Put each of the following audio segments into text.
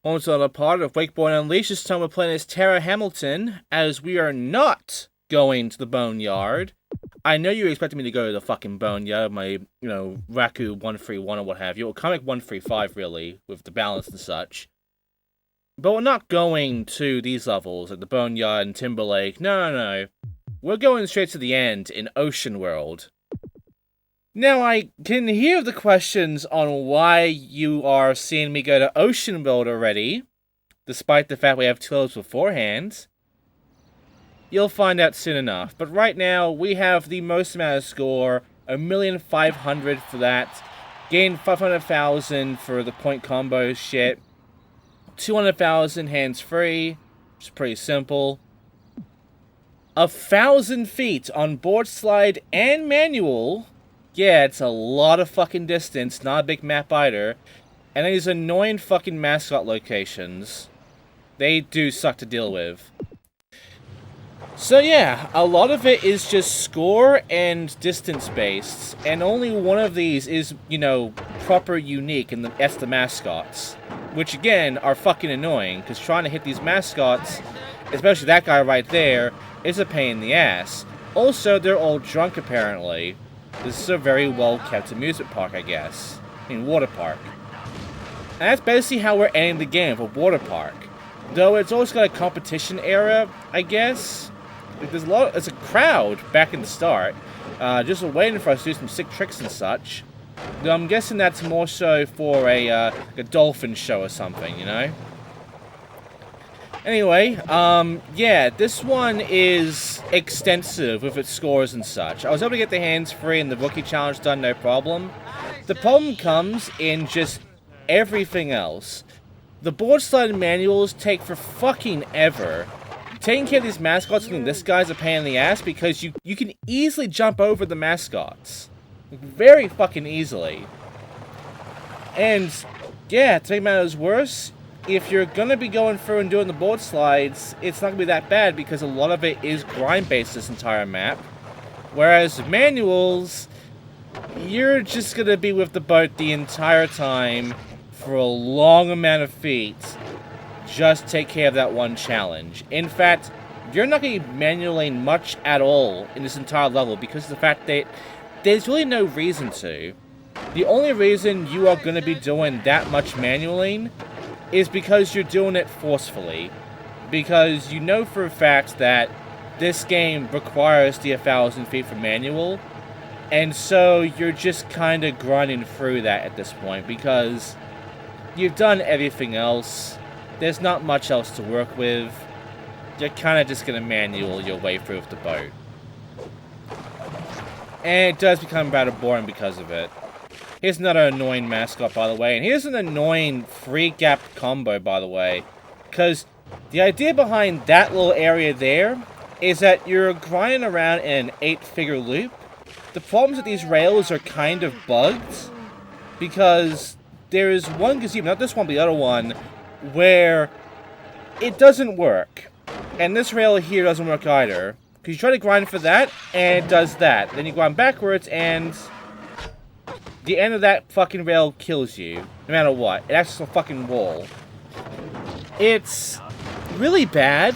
Also on a part of Wakeboarding Unleashed, this time we're playing as Tara Hamilton, as we are not going to the Boneyard. I know you expected me to go to the fucking Boneyard, my, Raku 131 or what have you, or Comic 135 really, with the balance and such. But we're not going to these levels, like the Boneyard and Timberlake. No. We're going straight to the end in Ocean World. Now, I can hear the questions on why you are seeing me go to Ocean World already, despite the fact we have tutorials beforehand. You'll find out soon enough. But right now, we have the most amount of score, 1,500,000 for that, gain 500,000 for the point combo shit, 200,000 hands-free, which is pretty simple, 1,000 feet on board slide and manual. Yeah, it's a lot of fucking distance, not a big map either. And these annoying fucking mascot locations. They do suck to deal with. So yeah, a lot of it is just score and distance based. And only one of these is, proper unique, and that's the mascots. Which again, are fucking annoying, because trying to hit these mascots, especially that guy right there, is a pain in the ass. Also, they're all drunk apparently. This is a very well-kept amusement park, I guess. Water park. And that's basically how we're ending the game, for water park. Though it's also got a competition area, I guess. There's a crowd back in the start, just waiting for us to do some sick tricks and such. Though I'm guessing that's more so for a dolphin show or something, Anyway, yeah, this one is extensive with its scores and such. I was able to get the hands-free and the rookie challenge done, no problem. The problem comes in just everything else. The board slide manuals take for fucking ever. Taking care of these mascots, I think this guy's a pain in the ass because you can easily jump over the mascots. Very fucking easily. And, yeah, to make matters worse, if you're gonna be going through and doing the board slides, it's not gonna be that bad because a lot of it is grind-based this entire map. Whereas manuals, you're just gonna be with the boat the entire time for a long amount of feet. Just take care of that one challenge. In fact, you're not gonna be manualing much at all in this entire level because of the fact that there's really no reason to. The only reason you are gonna be doing that much manualing is because you're doing it forcefully. Because you know for a fact that this game requires the 1,000 feet for manual, and so you're just kind of grinding through that at this point, because you've done everything else, there's not much else to work with, you're kind of just going to manual your way through with the boat. And it does become rather boring because of it. Here's another annoying mascot, by the way. And here's an annoying free-gap combo, by the way. Because the idea behind that little area there is that you're grinding around in an 8-figure loop. The problem is that these rails are kind of bugged. Because there is one gazebo, not this one, but the other one, where it doesn't work. And this rail here doesn't work either. Because you try to grind for that, and it does that. Then you grind backwards, and the end of that fucking rail kills you, no matter what. It acts as a fucking wall. It's really bad.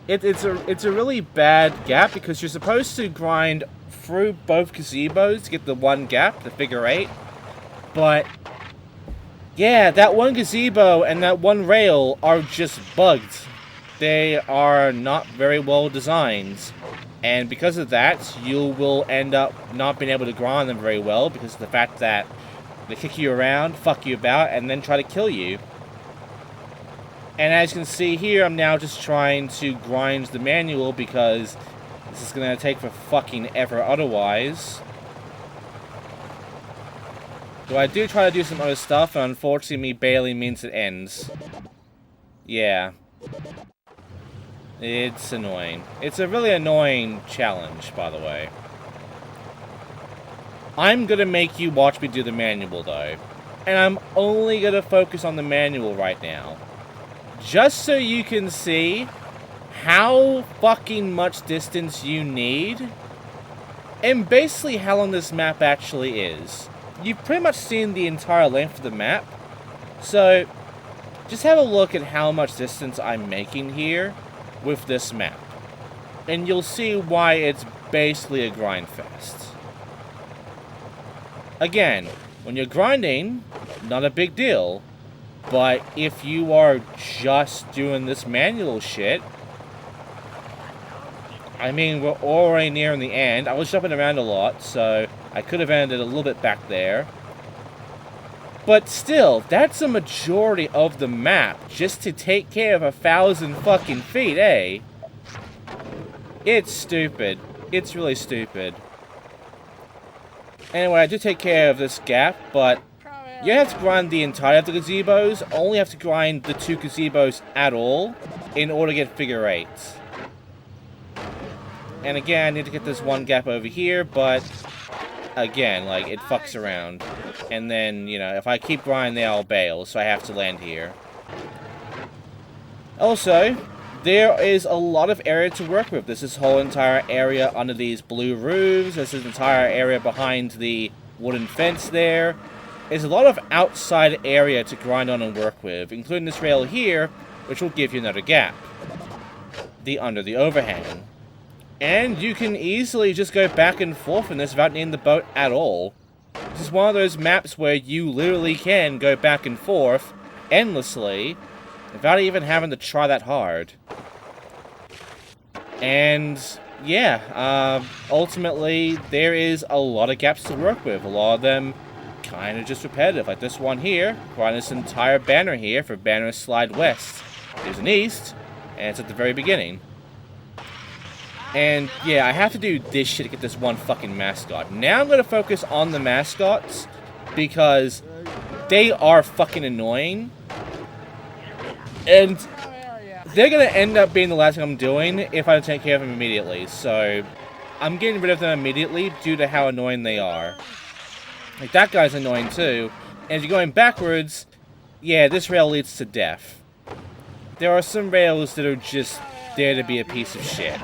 It's a really bad gap because you're supposed to grind through both gazebos to get the one gap, the figure 8. But yeah, that one gazebo and that one rail are just bugged. They are not very well designed. And because of that, you will end up not being able to grind them very well because of the fact that they kick you around, fuck you about, and then try to kill you. And as you can see here, I'm now just trying to grind the manual because this is going to take for fucking ever otherwise. Though I do try to do some other stuff, and unfortunately me barely means it ends. Yeah. It's annoying. It's a really annoying challenge, by the way. I'm gonna make you watch me do the manual, though. And I'm only gonna focus on the manual right now. Just so you can see how fucking much distance you need, and basically how long this map actually is. You've pretty much seen the entire length of the map. So, just have a look at how much distance I'm making here with this map. And you'll see why it's basically a grind fest. Again, when you're grinding, not a big deal. But if you are just doing this manual shit, I mean, we're already nearing the end. I was jumping around a lot, so I could have ended a little bit back there. But still, that's a majority of the map just to take care of 1,000 fucking feet, eh? It's stupid. It's really stupid. Anyway, I do take care of this gap, but you have to grind the entire of the gazebos. Only have to grind the 2 gazebos at all in order to get figure 8s. And again, I need to get this one gap over here, but again, like, it fucks around. And then, you know, if I keep grinding, I'll bail, so I have to land here. Also, there is a lot of area to work with. There's this whole entire area under these blue roofs. There's this entire area behind the wooden fence there. There's a lot of outside area to grind on and work with, including this rail here, which will give you another gap. The under the overhang. And you can easily just go back and forth in this without needing the boat at all. This is one of those maps where you literally can go back and forth endlessly without even having to try that hard. And yeah, ultimately there is a lot of gaps to work with. A lot of them kind of just repetitive, like this one here. We're on this entire banner here for banner slide west. There's an east, and it's at the very beginning. And yeah, I have to do this shit to get this one fucking mascot. Now I'm going to focus on the mascots because they are fucking annoying. And they're going to end up being the last thing I'm doing if I don't take care of them immediately. So I'm getting rid of them immediately due to how annoying they are. Like, that guy's annoying too. And if you're going backwards, yeah, this rail leads to death. There are some rails that are just there to be a piece of shit.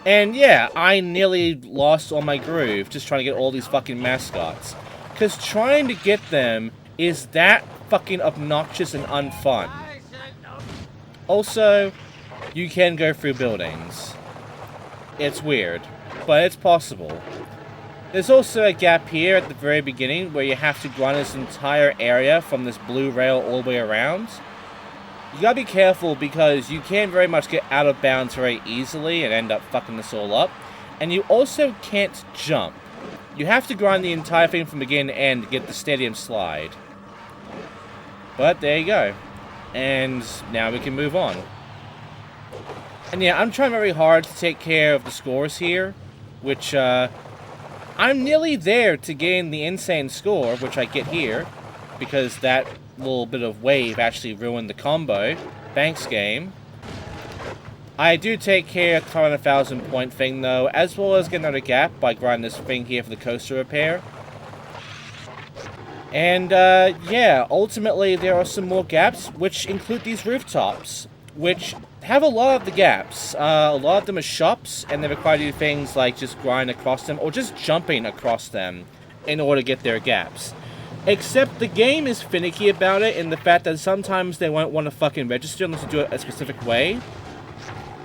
And yeah, I nearly lost all my groove just trying to get all these fucking mascots. Because trying to get them is that fucking obnoxious and unfun. Also, you can go through buildings. It's weird, but it's possible. There's also a gap here at the very beginning where you have to grind this entire area from this blue rail all the way around. You gotta be careful because you can very much get out of bounds very easily and end up fucking this all up. And you also can't jump. You have to grind the entire thing from beginning to end to get the stadium slide. But there you go. And now we can move on. And yeah, I'm trying very hard to take care of the scores here, which I'm nearly there to gain the insane score, which I get here, because that little bit of wave actually ruined the combo. Thanks, game. I do take care of the 1,000 point thing, though, as well as get another gap by grinding this thing here for the coaster repair. And, yeah, ultimately there are some more gaps, which include these rooftops, which have a lot of the gaps. A lot of them are shops, and they require you to do things like just grind across them, or just jumping across them in order to get their gaps. Except the game is finicky about it in the fact that sometimes they won't want to fucking register unless you do it a specific way.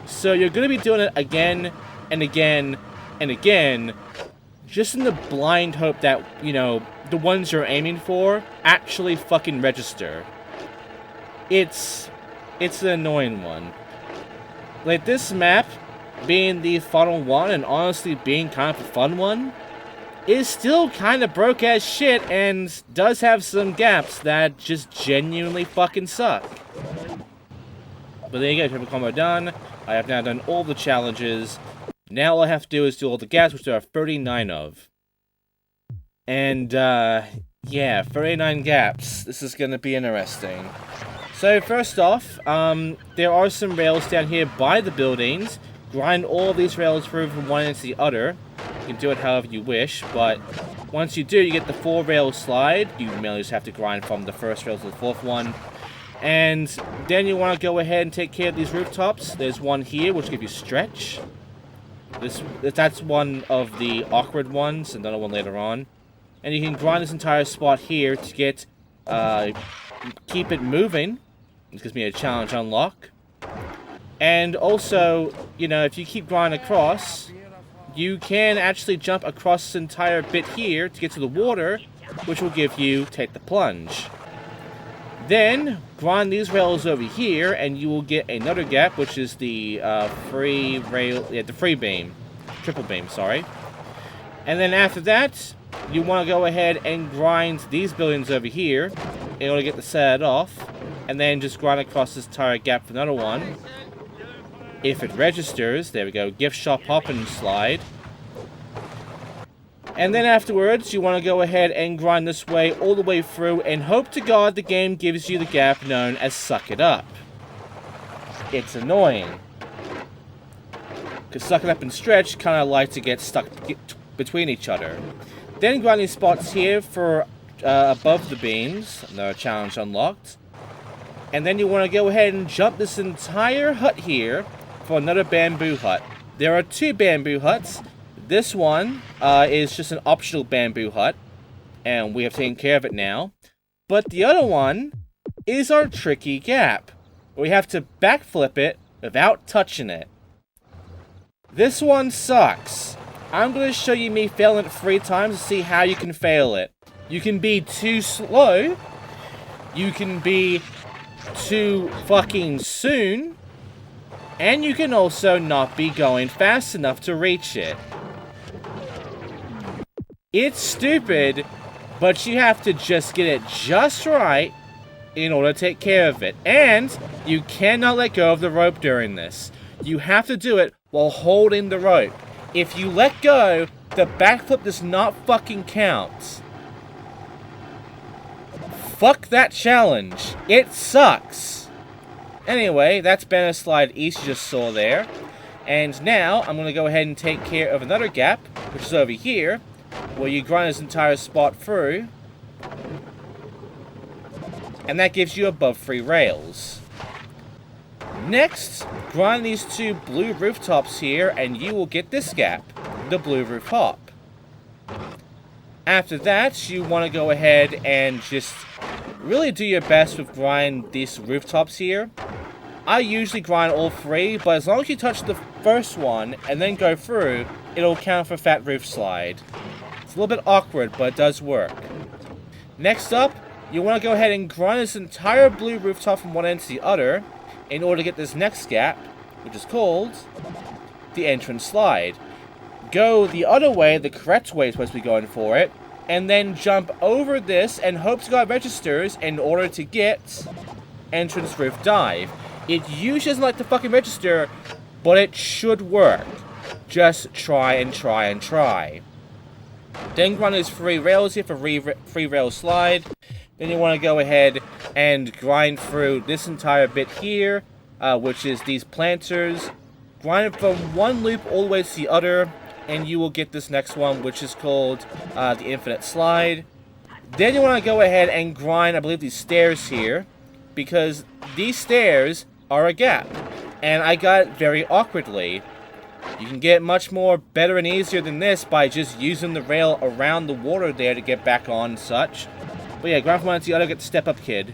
So you're going to be doing it again and again and again, just in the blind hope that, you know, the ones you're aiming for actually fucking register. It's an annoying one. Like, this map being the final one and honestly being kind of a fun one is still kind of broke as shit and does have some gaps that just genuinely fucking suck. But there you go, triple combo done. I have now done all the challenges. Now all I have to do is do all the gaps, which there are 39 of. And, yeah, 39 gaps. This is gonna be interesting. So, first off, there are some rails down here by the buildings. Grind all of these rails through from one end to the other. You can do it however you wish, but once you do, you get the 4-rail slide. You merely just have to grind from the first rail to the 4th one. And then you want to go ahead and take care of these rooftops. There's one here, which gives you stretch. That's one of the awkward ones, another one later on. And you can grind this entire spot here to get keep it moving. This gives me a challenge unlock. And also, you know, if you keep grinding across, you can actually jump across this entire bit here to get to the water, which will give you take the plunge. Then, grind these rails over here, and you will get another gap, which is the free rail, the free beam. Triple beam, sorry. And then after that, you want to go ahead and grind these buildings over here in order to get the set off, and then just grind across this entire gap for another one. If it registers, there we go, gift shop hop and slide. And then afterwards, you want to go ahead and grind this way all the way through and hope to God the game gives you the gap known as Suck It Up. It's annoying. Because Suck It Up and Stretch kind of like to get stuck between each other. Then grinding spots here for above the beams, another challenge unlocked. And then you want to go ahead and jump this entire hut here for another bamboo hut. There are 2 bamboo huts. This one is just an optional bamboo hut, and we have taken care of it now. But the other one is our tricky gap. We have to backflip it without touching it. This one sucks. I'm going to show you me failing it 3 times to see how you can fail it. You can be too slow. You can be too fucking soon. And you can also not be going fast enough to reach it. It's stupid, but you have to just get it just right in order to take care of it. And you cannot let go of the rope during this. You have to do it while holding the rope. If you let go, the backflip does not fucking count. Fuck that challenge. It sucks. Anyway, that's Banner Slide East you just saw there. And now, I'm going to go ahead and take care of another gap, which is over here, where you grind this entire spot through. And that gives you above 3 rails. Next, grind these 2 blue rooftops here, and you will get this gap, the blue roof hop. After that, you want to go ahead and just really do your best with grind these rooftops here. I usually grind all 3, but as long as you touch the first one and then go through, it'll count for fat roof slide. It's a little bit awkward, but it does work. Next up, you want to go ahead and grind this entire blue rooftop from one end to the other in order to get this next gap, which is called the entrance slide. Go the other way, the correct way is supposed to be going for it, and then jump over this and hope to God registers in order to get entrance roof dive. It usually doesn't like to fucking register, but it should work. Just try and try and try. Then grind these 3 rails here for free rail slide. Then you want to go ahead and grind through this entire bit here, which is these planters. Grind it from one loop all the way to the other, and you will get this next one, which is called the infinite slide. Then you want to go ahead and grind, I believe, these stairs here, because these stairs are a gap, and I got it very awkwardly. You can get much more better and easier than this by just using the rail around the water there to get back on and such. But yeah, grind from one to the other, get the step up kid.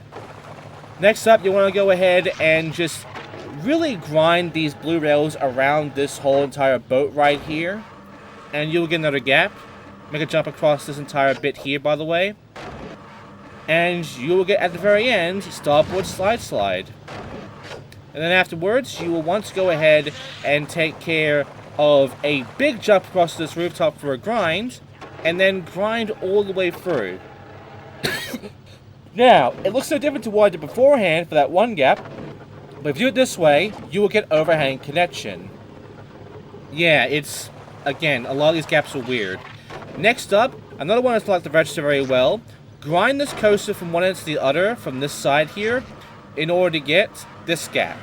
Next up, you want to go ahead and just really grind these blue rails around this whole entire boat right here. And you'll get another gap. Make a jump across this entire bit here, by the way. And you will get, at the very end, starboard slide. And then afterwards, you will want to go ahead and take care of a big jump across this rooftop for a grind, and then grind all the way through. Now, it looks so different to what I did beforehand for that one gap, but if you do it this way, you will get overhang connection. Yeah, it's, again, a lot of these gaps are weird. Next up, another one that's like to register very well. Grind this coaster from one end to the other, from this side here, in order to get this gap.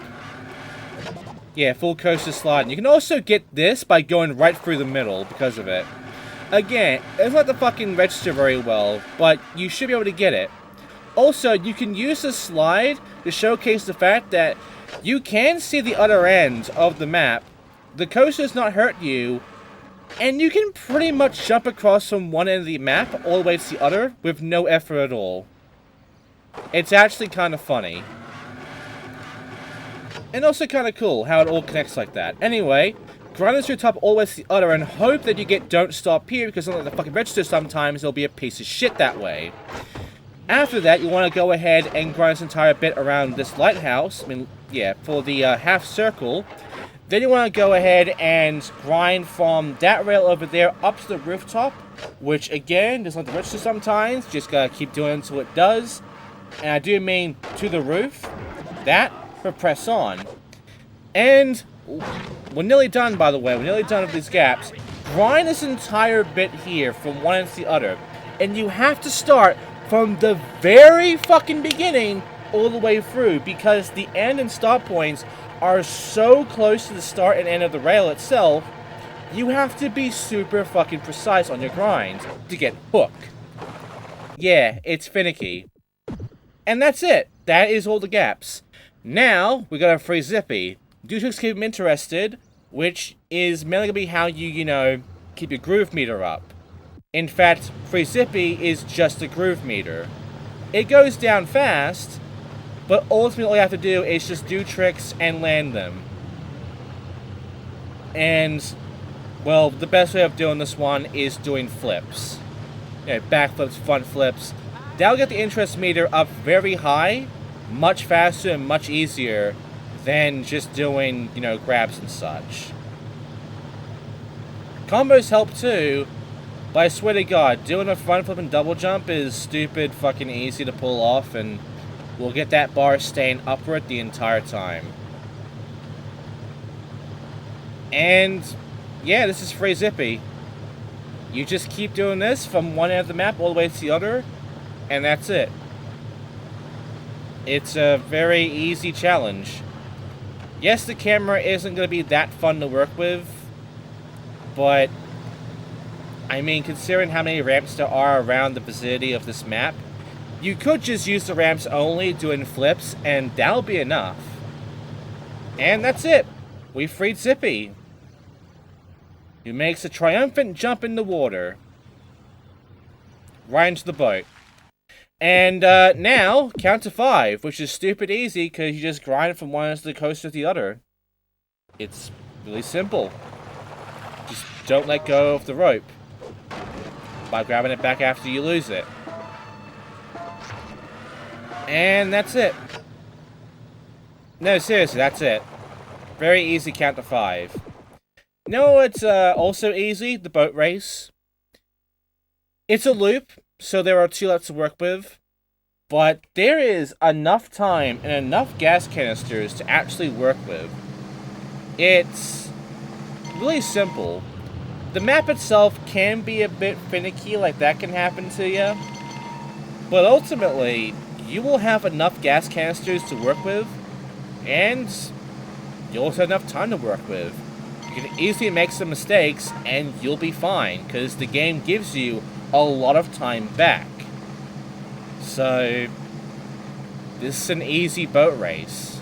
Yeah, full coaster slide. And you can also get this by going right through the middle because of it. Again, it's not the fucking register very well, but you should be able to get it. Also, you can use this slide to showcase the fact that you can see the other end of the map. The coaster does not hurt you, and you can pretty much jump across from one end of the map all the way to the other with no effort at all. It's actually kind of funny. And also kind of cool how it all connects like that. Anyway, grind this to the top all the way to the other and hope that you get don't stop here, because unlike the fucking register sometimes, it'll be a piece of shit that way. After that, you want to go ahead and grind this entire bit around this lighthouse. I mean, yeah, for the half circle. Then you want to go ahead and grind from that rail over there up to the rooftop, which again, just like the register sometimes, just gotta keep doing it until it does. And I do mean to the roof. That, for press on. And we're nearly done, by the way. We're nearly done with these gaps. Grind this entire bit here from one end to the other. And you have to start from the very fucking beginning all the way through, because the end and stop points are so close to the start and end of the rail itself. You have to be super fucking precise on your grind to get hooked. Yeah, it's finicky. And that's it. That is all the gaps. Now, we got a free Zippy. Do tricks keep them interested, which is mainly going to be how you, keep your groove meter up. In fact, free Zippy is just a groove meter. It goes down fast, but ultimately all you have to do is just do tricks and land them. And, well, the best way of doing this one is doing flips. Backflips, front flips. That'll get the interest meter up very high, much faster and much easier than just doing, grabs and such. Combos help too, but I swear to God, doing a front flip and double jump is stupid fucking easy to pull off, and we'll get that bar staying upward the entire time. And, yeah, this is free Zippy. You just keep doing this from one end of the map all the way to the other, and that's it. It's a very easy challenge. Yes, the camera isn't going to be that fun to work with, but, I mean, considering how many ramps there are around the vicinity of this map, you could just use the ramps only doing flips, and that'll be enough. And that's it. We freed Zippy, who makes a triumphant jump in the water right into the boat. And now, count to 5, which is stupid easy because you just grind from one end of the coast to the other. It's really simple. Just don't let go of the rope by grabbing it back after you lose it. And that's it. No, seriously, that's it. Very easy count to 5. You know what's also easy? The boat race. It's a loop, so there are 2 laps to work with, but there is enough time and enough gas canisters to actually work with. It's really simple. The map itself can be a bit finicky, like that can happen to you, but ultimately, you will have enough gas canisters to work with, and you'll also have enough time to work with. You can easily make some mistakes, and you'll be fine, because the game gives you a lot of time back. So, this is an easy boat race.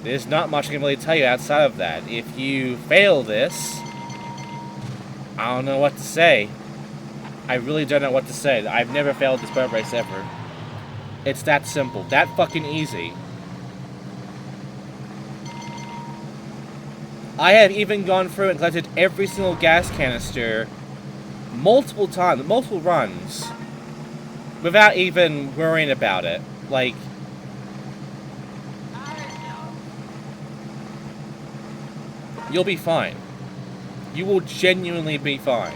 There's not much I can really tell you outside of that. If you fail this, I don't know what to say. I really don't know what to say. I've never failed this boat race ever. It's that simple. That fucking easy. I have even gone through and collected every single gas canister multiple times, multiple runs, without even worrying about it. Like, you'll be fine. You will genuinely be fine.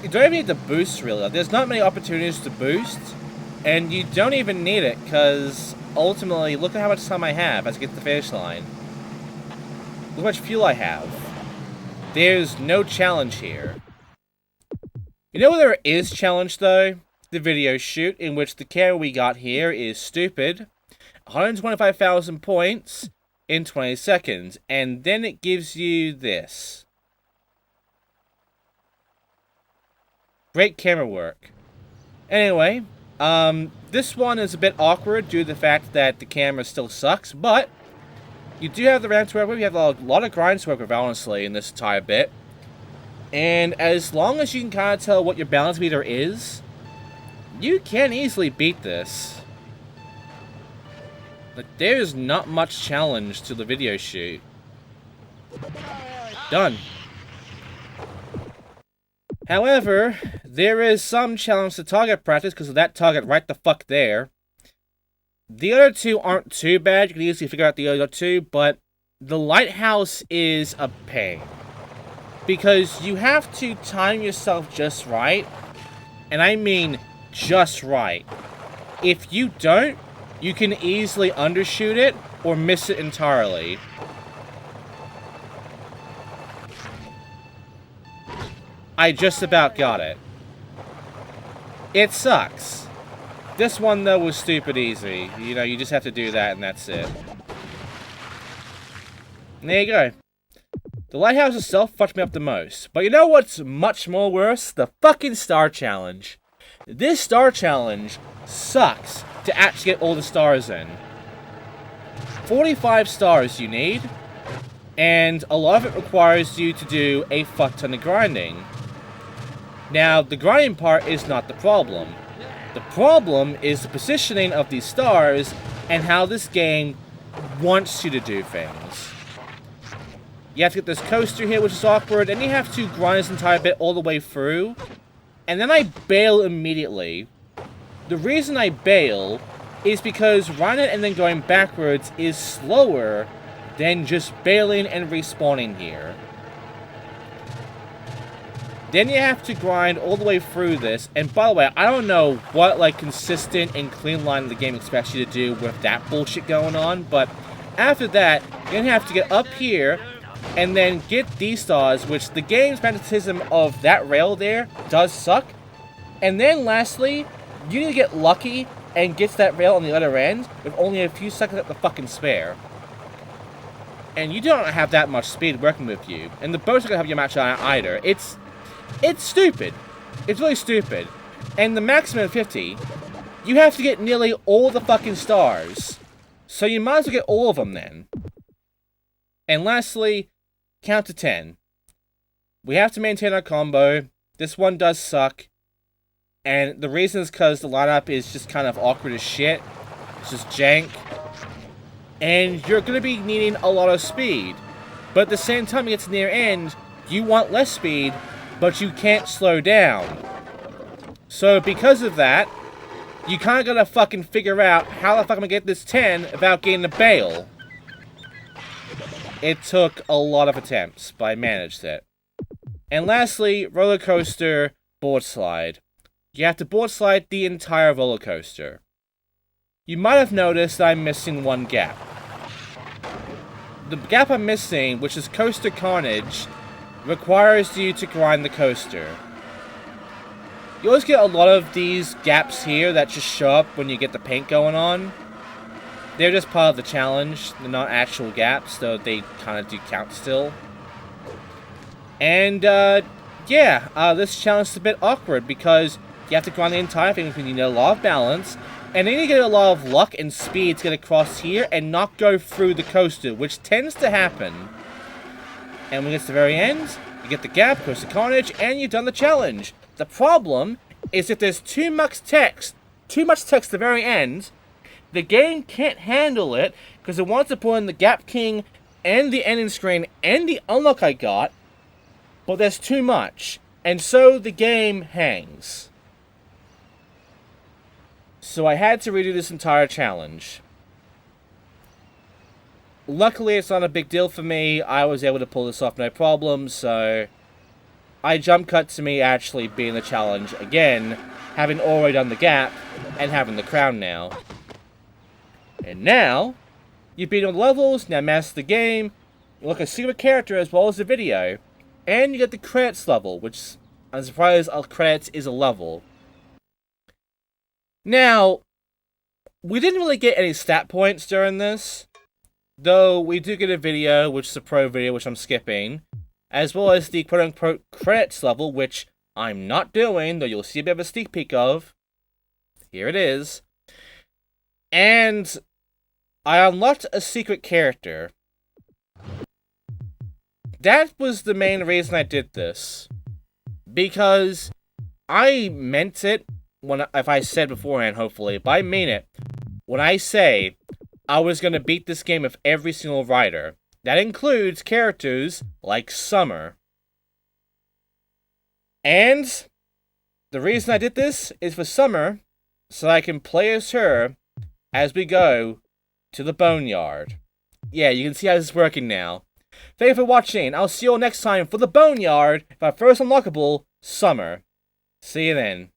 You don't even need to boost, really. There's not many opportunities to boost, and you don't even need it, because ultimately, look at how much time I have as I get to the finish line. Look how much fuel I have. There's no challenge here. You know what there is challenge, though? The video shoot, in which the camera we got here is stupid. 125,000 points in 20 seconds, and then it gives you this. Great camera work. Anyway, this one is a bit awkward due to the fact that the camera still sucks, but you do have the ramp to work with. You have a lot of grinds to work with, honestly, in this entire bit. And as long as you can kind of tell what your balance meter is, you can easily beat this. But there's not much challenge to the video shoot. Done. However, there is some challenge to target practice because of that target right the fuck there. The other two aren't too bad. You can easily figure out the other two, but the lighthouse is a pain. Because you have to time yourself just right. And I mean just right. If you don't, you can easily undershoot it or miss it entirely. I just about got it. It sucks. This one, though, was stupid easy. You know, you just have to do that and that's it. And there you go. The lighthouse itself fucked me up the most. But you know what's much more worse? The fucking star challenge. This star challenge sucks to actually get all the stars in. 45 stars you need. And a lot of it requires you to do a fuck ton of grinding. Now, the grinding part is not the problem. The problem is the positioning of these stars and how this game wants you to do things. You have to get this coaster here, which is awkward, and you have to grind this entire bit all the way through. And then I bail immediately. The reason I bail is because running and then going backwards is slower than just bailing and respawning here. Then you have to grind all the way through this, and by the way, I don't know what, like, consistent and clean line the game expects you to do with that bullshit going on, but after that, you're gonna have to get up here, and then get these stars, which the game's magnetism of that rail there does suck, and then lastly, you need to get lucky and get to that rail on the other end with only a few seconds at the fucking spare. And you don't have that much speed working with you, and the boat's not gonna have your match either. It's stupid. It's really stupid. And the maximum of 50, you have to get nearly all the fucking stars. So you might as well get all of them then. And lastly, count to 10. We have to maintain our combo. This one does suck. And the reason is because the lineup is just kind of awkward as shit. It's just jank. And you're going to be needing a lot of speed. But at the same time it gets near end, you want less speed, but you can't slow down. So because of that, you kind of gotta fucking figure out how the fuck I'm gonna get this 10 without getting a bail. It took a lot of attempts, but I managed it. And lastly, roller coaster, board slide. You have to board slide the entire roller coaster. You might have noticed that I'm missing one gap. The gap I'm missing, which is Coaster Carnage, requires you to grind the coaster. You always get a lot of these gaps here that just show up when you get the paint going on. They're just part of the challenge. They're not actual gaps, though they kind of do count still. And, this challenge is a bit awkward because you have to grind the entire thing, because you need a lot of balance, and then you get a lot of luck and speed to get across here and not go through the coaster, which tends to happen. And when it gets to the very end, you get the gap, Coaster Carnage, and you've done the challenge. The problem is if there's too much text at the very end, the game can't handle it because it wants to put in the Gap King and the ending screen and the unlock I got, but there's too much, and so the game hangs. So I had to redo this entire challenge. Luckily, it's not a big deal for me. I was able to pull this off no problem, so I jump cut to me actually being the challenge again, having already done the gap, and having the crown now. And now, you've beaten all the levels, now master the game, you look a secret character as well as the video, and you get the credits level, which, I'm surprised credits is a level. Now, we didn't really get any stat points during this, though we do get a video, which is a pro video, which I'm skipping, as well as the quote-unquote credits level, which I'm not doing, though you'll see a bit of a sneak peek of. Here it is. And I unlocked a secret character. That was the main reason I did this. Because I meant it if I said beforehand, hopefully, but I mean it. When I say I was going to beat this game with every single rider, that includes characters like Summer. And the reason I did this is for Summer, so I can play as her as we go to the Boneyard. Yeah, you can see how this is working now. Thank you for watching. I'll see you all next time for the Boneyard, for our first unlockable, Summer. See you then.